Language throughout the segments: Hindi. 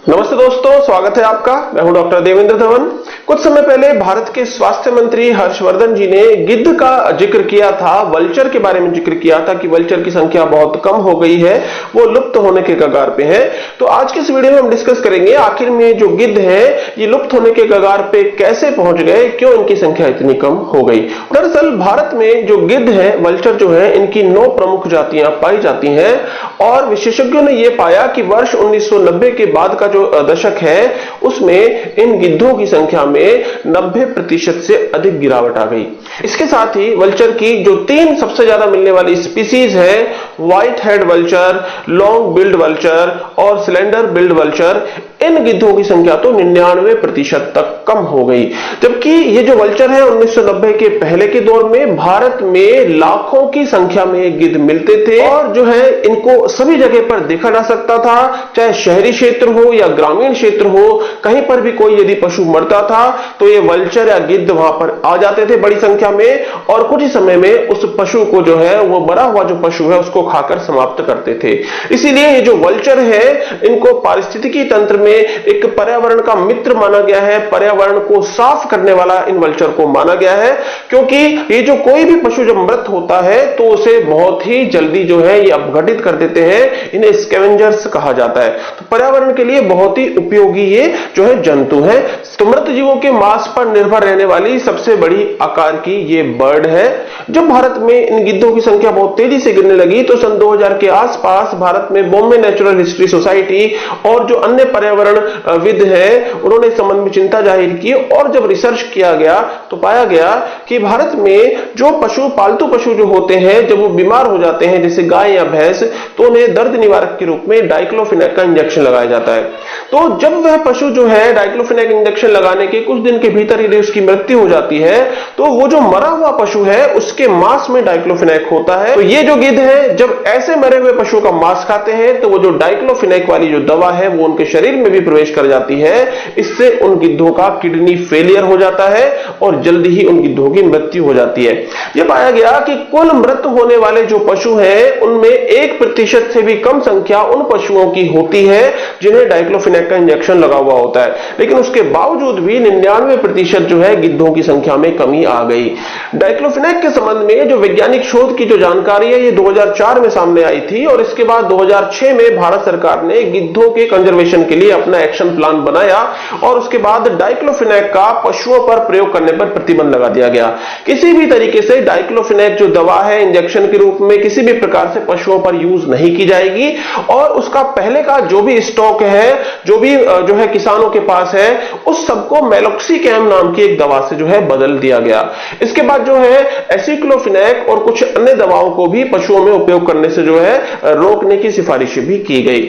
नमस्ते दोस्तों, स्वागत है आपका। मैं हूं डॉक्टर देवेंद्र धवन। कुछ समय पहले भारत के स्वास्थ्य मंत्री हर्षवर्धन जी ने गिद्ध का जिक्र किया था, वल्चर के बारे में जिक्र किया था कि वल्चर की संख्या बहुत कम हो गई है, वो लुप्त होने के कगार पे है। तो आज के इस वीडियो में हम डिस्कस करेंगे आखिर में जो गिद्ध है ये लुप्त होने के कगार पे कैसे पहुंच गए, क्यों इनकी संख्या इतनी कम हो गई। दरअसल भारत में जो गिद्ध है, वल्चर जो है, इनकी 9 प्रमुख जातियां पाई जाती हैं और विशेषज्ञों ने यह पाया कि वर्ष 1990 के बाद का जो दशक है उसमें इन गिद्धों की संख्या में 90% से अधिक गिरावट आ गई। इसके साथ ही वल्चर की जो 3 सबसे ज्यादा मिलने वाली स्पीसीज है, white head vulture, long billed vulture और सिलेंडर बिल्ड वल्चर, इन गिद्धों की संख्या तो 99% तक कम हो गई। जबकि ये जो वल्चर है 1990 के पहले के दौर में भारत में लाखों की संख्या में ये गिद्ध मिलते थे और जो है इनको सभी जगह पर देखा जा सकता था, चाहे शहरी क्षेत्र हो या ग्रामीण क्षेत्र हो, कहीं पर भी कोई यदि पशु मरता था तो ये वल्चर या गिद्ध वहां पर आ जाते थे बड़ी संख्या में और कुछ ही समय में उस पशु को जो है, वो मरा हुआ जो पशु है उसको खाकर समाप्त करते थे। इसीलिए ये जो वल्चर है इनको पारिस्थितिकी तंत्र में एक पर्यावरण का मित्र माना गया है, पर्यावरण को साफ करने वाला इन वल्चर को माना गया है, क्योंकि ये जो कोई भी पशु जब मृत होता है तो उसे बहुत ही जल्दी जो है ये अपघटित कर देते हैं, इन्हें स्कैवेंजर्स कहा जाता है। तो पर्यावरण के लिए बहुत ही उपयोगी ये जो है जंतु है। तो मृत जीवों के मांस पर निर्भर रहने वाली सबसे बड़ी आकार की ये बर्ड है। जब भारत में इन गिद्धों की संख्या बहुत तेजी से गिरने लगी तो सन 2000 के आसपास भारत में बॉम्बे नेचुरल हिस्ट्री सोसाइटी और जो अन्य पर्यावरणविद हैं उन्होंने इस संबंध में चिंता जाहिर की और जब रिसर्च किया गया तो पाया गया कि भारत में जो पशु, पालतू पशु जो होते हैं, जब वो बीमार हो जाते हैं जैसे गाय या भैंस, तो उन्हें दर्द निवारक के रूप में डाइक्लोफिनेक का इंजेक्शन लगाया जाता है। तो जब वह पशु जो है डाइक्लोफिनेक इंजेक्शन लगाने के कुछ दिन के भीतर यदि उसकी मृत्यु हो जाती है तो वो जो मरा हुआ पशु है उसके मांस में डाइक्लोफिनेक होता है। तो ये जो गिद्ध है जब ऐसे मरे हुए पशु का मांस खाते हैं तो वो जो डाइक्लोफिनेक वाली जो दवा है वो उनके शरीर में भी प्रवेश कर जाती है। इससे उन गिद्धों का किडनी फेलियर हो जाता है और जल्दी ही उन गिद्धों की मृत्यु हो जाती है। यह पाया गया कि कुल मृत होने वाले जो पशु हैं उनमें 1% से भी कम संख्या उन पशुओं की होती है जिन्हें डाइक्लोफिनेक का इंजेक्शन लगा हुआ होता है, लेकिन उसके बावजूद भी 99% जो है गिद्धों की संख्या में कमी आ गई। डाइक्लोफिनेक के संबंध में जो वैज्ञानिक शोध की जो जानकारी है ये 2004 में सामने आई थी और इसके बाद 2006 में भारत सरकार ने गिद्धों के कंजर्वेशन के लिए अपना एक्शन प्लान बनाया और उसके बाद डाइक्लोफिनेक का पशुओं पर प्रयोग करने पर प्रतिबंध लगा दिया गया। किसी भी तरीके से डाइक्लोफिनेक जो दवा है इंजेक्शन के रूप में किसी भी प्रकार से पशुओं पर यूज नहीं की जाएगी और उसका पहले का जो भी स्टॉक है, जो भी जो है किसानों के पास है, उस सबको मेलोक्सिकैम नाम की एक दवा से जो है बदल दिया गया। इसके बाद जो है एसिक्लोफिनेक और कुछ अन्य दवाओं को भी पशुओं में उपयोग करने से जो है रोकने की सिफारिश भी की गई।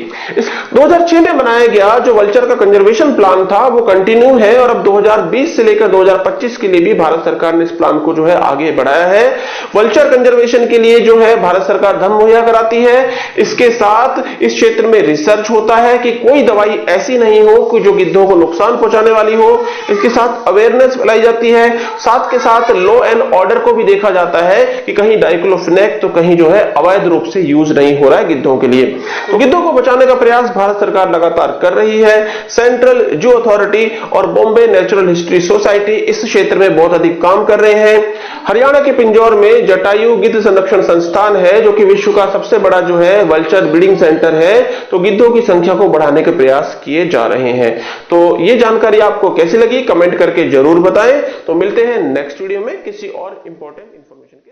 2006 में बनाया गया जो वल्चर का कंजर्वेशन प्लान था वो कंटिन्यू है और अब 2020 से लेकर 2025 के लिए भी भारत सरकार ने इस प्लान को जो है आगे बढ़ाया है। वल्चर कंजर्वेशन के लिए जो है भारत सरकार धन मुहैया कराती है। इसके साथ इस क्षेत्र में रिसर्च होता है कि कोई दवाई ऐसी नहीं हो कि जो गिद्धों को नुकसान पहुंचाने वाली हो। इसके साथ अवेयरनेस फैलाई जाती है, साथ के साथ लॉ एंड ऑर्डर को भी देखा जाता है कि कहीं डाइक्लोफिनेक तो कहीं जो है अवैध रूप से यूज नहीं हो रहा है गिद्धों के लिए। तो गिद्धों को बचाने का प्रयास भारत सरकार लगातार कर रही है। सेंट्रल जू अथॉरिटी और बॉम्बे नेचुरल हिस्ट्री सोसाइटी इस क्षेत्र में बहुत अधिक काम कर रहे हैं। हरियाणा के पिंजौर में जटायु गिद्ध संरक्षण संस्थान है जो कि विश्व का सबसे बड़ा जो है वल्चर ब्रीडिंग सेंटर है। तो गिद्धों की संख्या को बढ़ाने के प्रयास किए जा रहे हैं। तो ये जानकारी आपको कैसी लगी कमेंट करके जरूर बताएं। तो मिलते हैं नेक्स्ट वीडियो में किसी और इंपॉर्टेंट इंफॉर्मेशन के